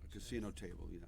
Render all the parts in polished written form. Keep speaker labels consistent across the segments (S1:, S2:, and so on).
S1: A casino table, yeah.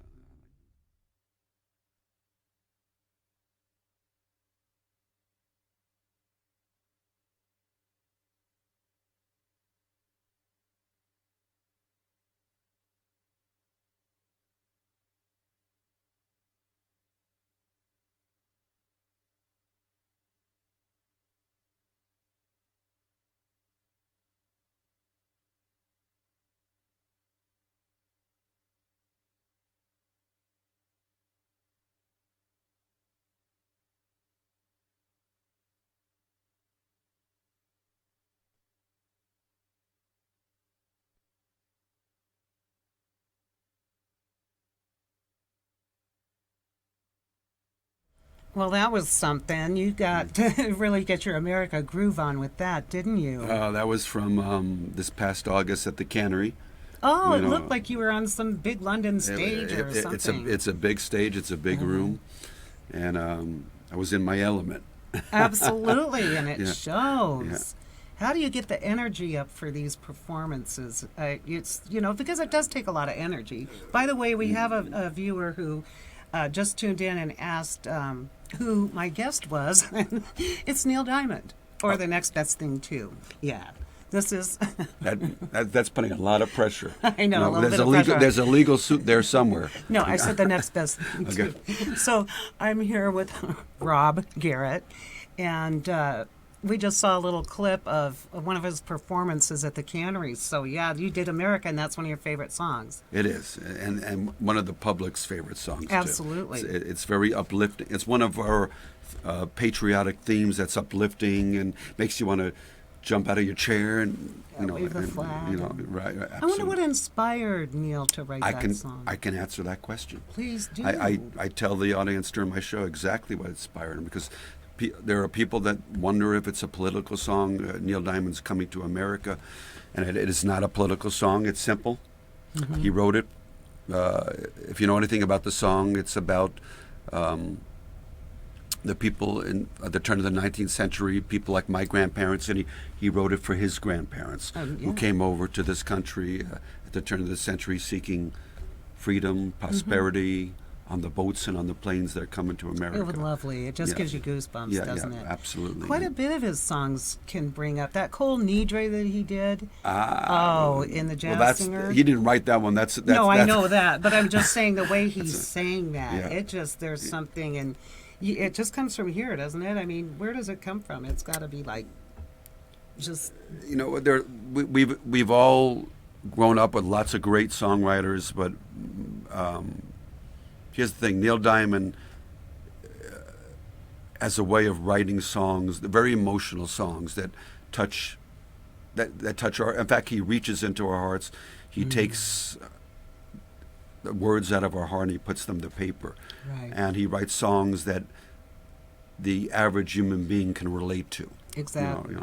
S2: Well, that was something. You got to really get your America groove on with that, didn't you?
S1: That was from this past August at the Cannery.
S2: Oh,
S1: You
S2: it
S1: know,
S2: looked like you were on some big London stage or something.
S1: it's a big stage. It's a big room, and I was in my element.
S2: Absolutely, and it
S1: Yeah, yeah.
S2: shows. How do you get the energy up for these performances? It's, because it does take a lot of energy. By the way, we have a viewer who just tuned in and asked who my guest was. It's Neil Diamond, or the next best thing too. Yeah, this is.
S1: That's putting a lot of pressure.
S2: I know, a little
S1: there's
S2: bit of pressure.
S1: there's a legal suit there somewhere.
S2: No, I said the next best thing
S1: Okay.
S2: too. So I'm here with Rob Garrett, and we just saw a little clip of one of his performances at the Canneries. So yeah, you did America, and that's one of your favorite songs.
S1: It is, and one of the public's favorite songs.
S2: Absolutely.
S1: Too. It's very uplifting. It's one of our patriotic themes that's uplifting and makes you want to jump out of your chair and
S2: wave the flag.
S1: Right.
S2: I wonder
S1: Absolutely.
S2: what inspired Neil to write that song.
S1: I can answer that question.
S2: Please do.
S1: I tell the audience during my show exactly what inspired him because there are people that wonder if it's a political song. Neil Diamond's Coming to America, and it is not a political song. It's simple. He wrote it. If you know anything about the song, it's about the people in at the turn of the 19th century, people like my grandparents, and he wrote it for his grandparents who came over to this country at the turn of the century seeking freedom, prosperity, on the boats and on the planes that are coming to America.
S2: It was lovely. It just
S1: Yeah.
S2: gives you goosebumps, doesn't it?
S1: Absolutely.
S2: Quite a bit of his songs can bring up that Cole Nidre that he did. In the Jazz
S1: well,
S2: Singer.
S1: he didn't write that one. That's
S2: No, I
S1: that's,
S2: know that, but I'm just saying the way he sang that.
S1: yeah.
S2: It just there's something, and it just comes from here, doesn't it? I mean, where does it come from? It's got to be like just
S1: we've all grown up with lots of great songwriters, but here's the thing: Neil Diamond, as a way of writing songs, the very emotional songs that touch that touch our. In fact, he reaches into our hearts. He takes the words out of our heart and he puts them to paper.
S2: Right.
S1: And he writes songs that the average human being can relate to.
S2: Exactly.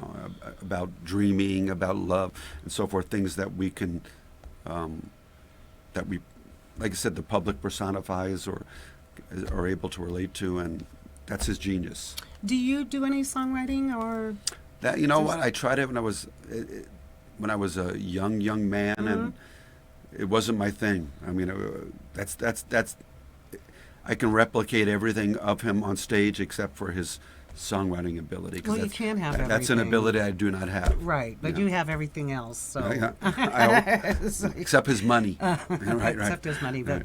S1: About dreaming, about love, and so forth. Things that we can, that we, like I said, the public personifies or are able to relate to, and that's his genius.
S2: Do you do any songwriting or?
S1: That what I tried it when I was a young man, and it wasn't my thing. I mean, that's I can replicate everything of him on stage except for his songwriting ability.
S2: Well, you can't have everything.
S1: That's an ability I do not have.
S2: Right, but you have everything else. So
S1: except his money. Right.
S2: Except his money, but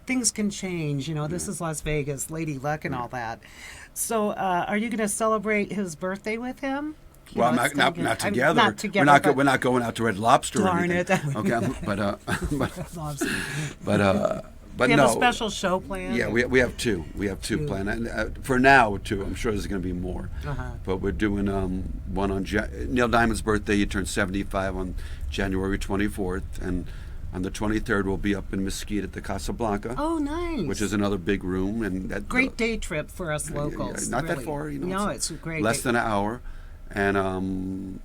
S2: things can change. This is Las Vegas, Lady Luck, and all that. So, are you going to celebrate his birthday with him?
S1: Well, not together.
S2: Not together.
S1: We're not going out to Red Lobster
S2: Darn
S1: or anything.
S2: it.
S1: Okay, but
S2: we have
S1: no.
S2: a special show planned.
S1: Yeah, we have two. We have two planned. And, for now, two. I'm sure there's going to be more. But we're doing one on Neil Diamond's birthday. He turned 75 on January 24th, and on the 23rd we'll be up in Mesquite at the Casablanca.
S2: Oh, nice.
S1: Which is another big room, and that
S2: great day trip for us locals.
S1: Not
S2: really.
S1: that far,
S2: No, it's great.
S1: Less than an hour, and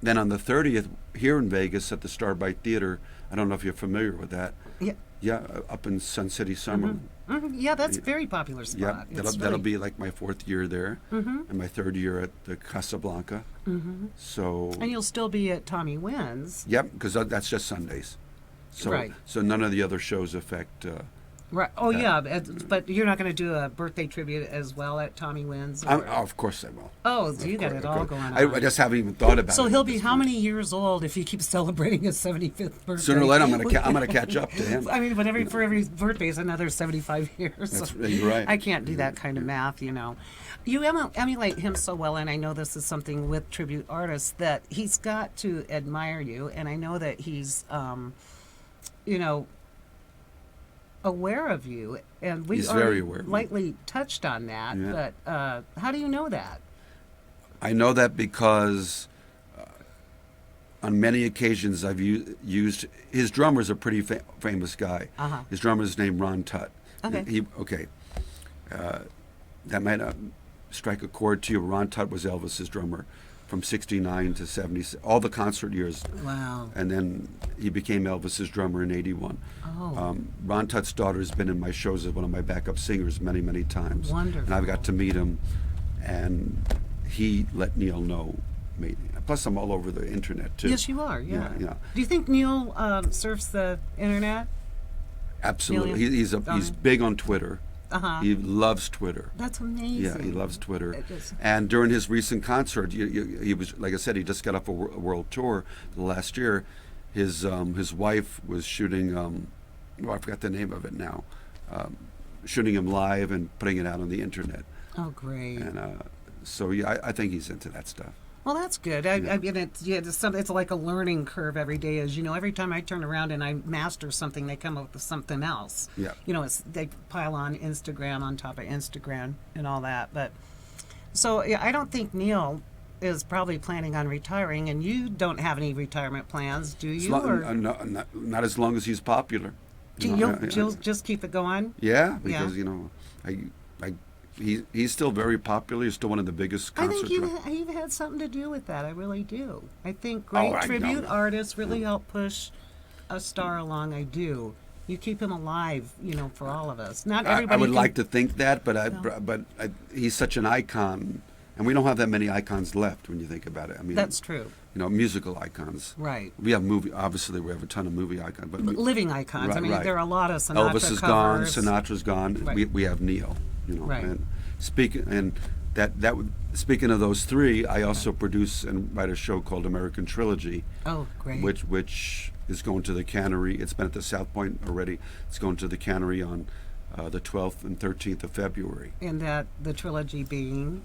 S1: then on the 30th here in Vegas at the Starbite Theater. I don't know if you're familiar with that.
S2: Yeah.
S1: Yeah, up in Sun City Summer.
S2: Yeah, that's a very popular spot.
S1: Yeah, that'll be like my 4th year there, and my 3rd year at the Casablanca. So.
S2: And you'll still be at Tommy Wynn's.
S1: Yep, because that's just Sundays. So
S2: Right.
S1: so none of the other shows affect.
S2: Right. Oh,
S1: that.
S2: yeah. But you're not going to do a birthday tribute as well at Tommy Wynn's? Or...
S1: Of course I will.
S2: Oh, so you got
S1: Of
S2: it all
S1: course.
S2: going on.
S1: I just haven't even thought about it.
S2: So
S1: at
S2: he'll be
S1: this
S2: how
S1: point.
S2: many years old if he keeps celebrating his 75th birthday?
S1: Sooner or later, I'm gonna catch up to him.
S2: I mean, but for every birthday is another 75 years.
S1: You're right.
S2: I can't do that kind of math, you know. You emulate him so well, and I know this is something with tribute artists that he's got to admire you, and I know that he's, you know, aware of you, and we
S1: He's
S2: already
S1: very aware of me.
S2: lightly touched on that.
S1: Yeah.
S2: But how do you know that?
S1: I know that because on many occasions I've used his drummer's a pretty famous guy.
S2: Uh-huh.
S1: His drummer's named Ron Tutt.
S2: Okay.
S1: That might not strike a chord to you. Ron Tutt was Elvis's drummer from 69 to 70, all the concert years.
S2: Wow.
S1: And then he became Elvis's drummer in 81.
S2: Oh.
S1: Ron Tutt's daughter's been in my shows as one of my backup singers many, many times.
S2: Wonderful.
S1: And I've got to meet him, and he let Neil know. Plus, I'm all over the internet, too.
S2: Yes, you are, yeah.
S1: Yeah.
S2: Do you think Neil surfs the internet?
S1: Absolutely.
S2: Neil-
S1: He's big on Twitter.
S2: Uh-huh.
S1: He loves Twitter.
S2: That's amazing.
S1: Yeah, he loves Twitter.
S2: It is.
S1: And during his recent concert, he was, like I said, he just got off a world tour last year. His wife was shooting, I forgot the name of it now, shooting him live and putting it out on the internet.
S2: Oh, great.
S1: And so, yeah, I think he's into that stuff.
S2: Well, that's good. I mean, it's like a learning curve every day. As you know, every time I turn around and I master something, they come up with something else.
S1: Yeah.
S2: You know, they pile on Instagram on top of Instagram and all that. But so yeah, I don't think Neil is probably planning on retiring, and you don't have any retirement plans, do you?
S1: Not as long as he's popular.
S2: You'll just keep it going.
S1: Yeah, because he's still very popular. He's still one of the biggest
S2: I
S1: concert.
S2: think you've had something to do with that. I really do. I think great
S1: I
S2: tribute
S1: know.
S2: artists really help push a star along. I do. You keep him alive, you know, for all of us. Not everybody.
S1: I would
S2: can-
S1: like to think that, but he's such an icon, and we don't have that many icons left when you think about it. I mean,
S2: That's true.
S1: You know, musical icons.
S2: Right.
S1: We have obviously we have a ton of movie icons, but
S2: Living icons.
S1: Right,
S2: I mean,
S1: right.
S2: there are a lot of Sinatra
S1: Elvis is gone,
S2: covers.
S1: Sinatra's gone.
S2: Right.
S1: We have Neil. You know,
S2: Right.
S1: and speaking of those three, I also produce and write a show called American Trilogy,
S2: Oh, great.
S1: which is going to the Cannery. It's been at the South Point already. It's going to the Cannery on the 12th and 13th of February.
S2: And that the trilogy being.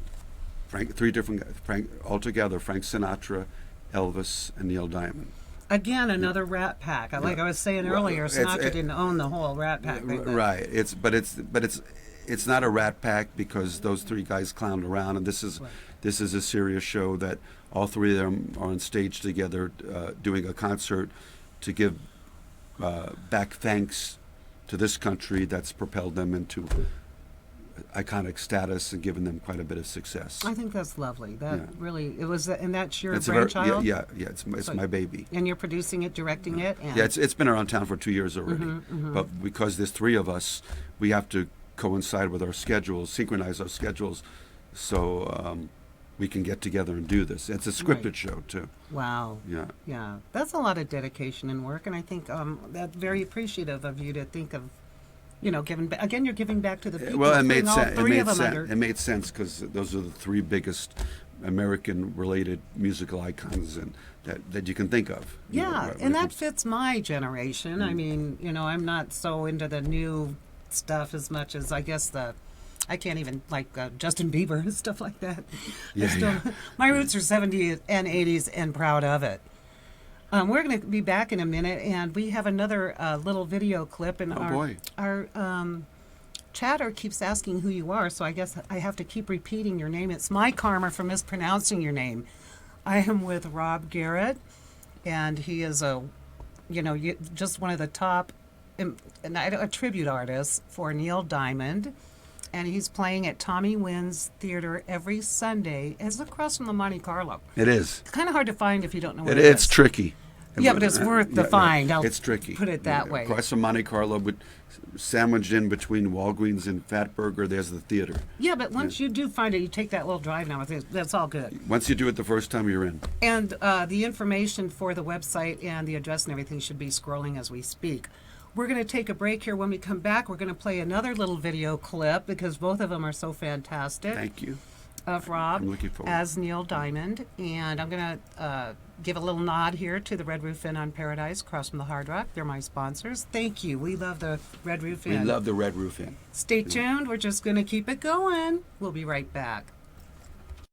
S1: Three different guys, altogether: Frank Sinatra, Elvis, and Neil Diamond.
S2: Again, another Rat Pack. Like I was saying earlier, Sinatra didn't own the whole Rat Pack. thing, but-
S1: Right. It's not a Rat Pack because those three guys clowned around, and this is a serious show that all three of them are on stage together doing a concert to give back thanks to this country that's propelled them into iconic status and given them quite a bit of success.
S2: I think that's lovely. That
S1: Yeah.
S2: really, it was, and that's your
S1: It's
S2: grandchild?
S1: yeah, it's
S2: So-
S1: my baby.
S2: And you're producing it, directing it? And
S1: Yeah, it's been around town for 2 years already. But because there's three of us, we have to coincide with our schedules, synchronize our schedules, so we can get together and do this. It's a scripted
S2: Right.
S1: show too.
S2: Wow.
S1: Yeah.
S2: Yeah. That's a lot of dedication and work, and I think that's very appreciative of you to think of, you know, giving back. Again, you're giving back to the people.
S1: Well, it made
S2: putting all
S1: sense.
S2: three of them under.
S1: It made sense because those are the three biggest American-related musical icons and that you can think of. you know,
S2: Yeah,
S1: when
S2: and
S1: it
S2: that
S1: comes-
S2: fits my generation. I mean, you know, I'm not so into the new stuff as much as I guess I can't even like Justin Bieber and stuff like that.
S1: Yeah,
S2: My roots are 70s and 80s and proud of it. We're going to be back in a minute, and we have another little video clip. And our chatter keeps asking who you are, so I guess I have to keep repeating your name. It's my karma for mispronouncing your name. I am with Rob Garrett, and he is just one of the top a tribute artist for Neil Diamond. And he's playing at Tommy Wynn's Theater every Sunday. It's across from the Monte Carlo.
S1: It is.
S2: It's kind of hard to find if you don't know where
S1: It's tricky.
S2: Yeah, but it's worth the find. I'll
S1: It's tricky.
S2: put it that way.
S1: Across from Monte Carlo, but sandwiched in between Walgreens and Fatburger, there's the theater.
S2: Yeah, but once you do find it, you take that little drive now. That's all good.
S1: Once you do it the first time, you're in.
S2: And the information for the website and the address and everything should be scrolling as we speak. We're going to take a break here. When we come back, we're going to play another little video clip because both of them are so fantastic.
S1: Thank you.
S2: Of Rob
S1: I'm looking forward.
S2: as Neil Diamond. And I'm going to give a little nod here to the Red Roof Inn on Paradise across from the Hard Rock. They're my sponsors. Thank you. We love the Red Roof Inn.
S1: We love the Red Roof Inn.
S2: Stay tuned. We're just going to keep it going. We'll be right back.